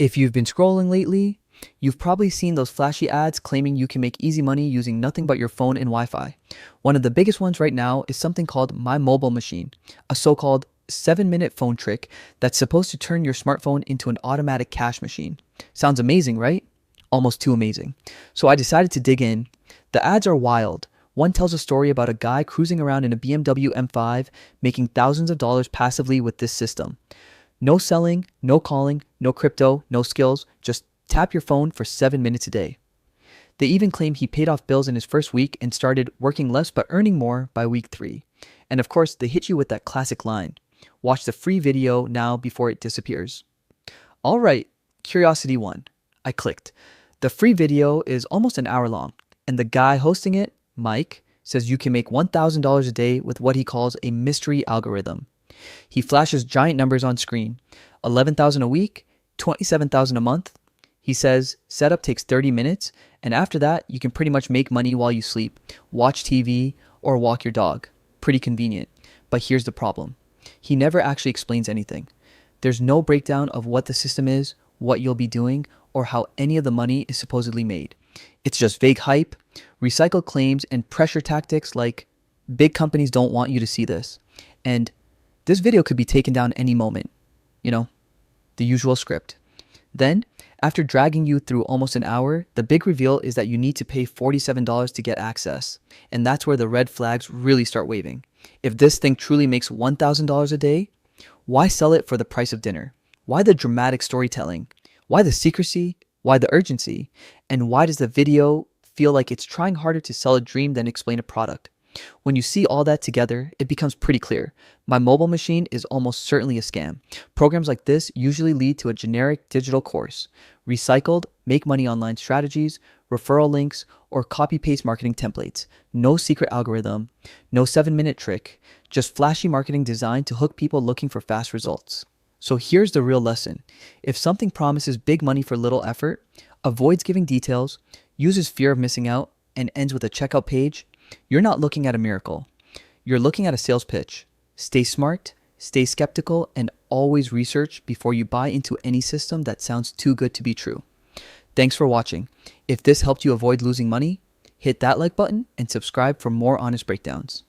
If you've been scrolling lately, you've probably seen those flashy ads claiming you can make easy money using nothing but your phone and Wi-Fi. One of the biggest ones right now is something called My Mobile Machine, a so-called 7-minute phone trick that's supposed to turn your smartphone into an automatic cash machine. Sounds amazing, right? Almost too amazing. So I decided to dig in. The ads are wild. One tells a story about a guy cruising around in a BMW M5 making thousands of dollars passively with this system. No selling, no calling, no crypto, no skills, just tap your phone for 7 minutes a day. They even claim he paid off bills in his first week and started working less but earning more by week 3. And of course, they hit you with that classic line. Watch the free video now before it disappears. All right, curiosity 1. I clicked. The free video is almost an hour long, and the guy hosting it, Mike, says you can make $1,000 a day with what he calls a mystery algorithm. He flashes giant numbers on screen, 11,000 a week, 27,000 a month. He says setup takes 30 minutes, and after that, you can pretty much make money while you sleep, watch TV, or walk your dog. Pretty convenient. But here's the problem. He never actually explains anything. There's no breakdown of what the system is, what you'll be doing, or how any of the money is supposedly made. It's just vague hype, recycled claims, and pressure tactics like big companies don't want you to see this. And this video could be taken down any moment. You know, the usual script. Then, after dragging you through almost an hour, the big reveal is that you need to pay $47 to get access. And that's where the red flags really start waving. If this thing truly makes $1,000 a day, why sell it for the price of dinner? Why the dramatic storytelling? Why the secrecy? Why the urgency? And why does the video feel like it's trying harder to sell a dream than explain a product? When you see all that together, it becomes pretty clear. My Mobile Machine is almost certainly a scam. Programs like this usually lead to a generic digital course, recycled make money online strategies, referral links, or copy-paste marketing templates. No secret algorithm, no 7-minute trick, just flashy marketing designed to hook people looking for fast results. So here's the real lesson. If something promises big money for little effort, avoids giving details, uses fear of missing out, and ends with a checkout page, you're not looking at a miracle. You're looking at a sales pitch. Stay smart, stay skeptical, and always research before you buy into any system that sounds too good to be true. Thanks for watching. If this helped you avoid losing money, hit that like button and subscribe for more honest breakdowns.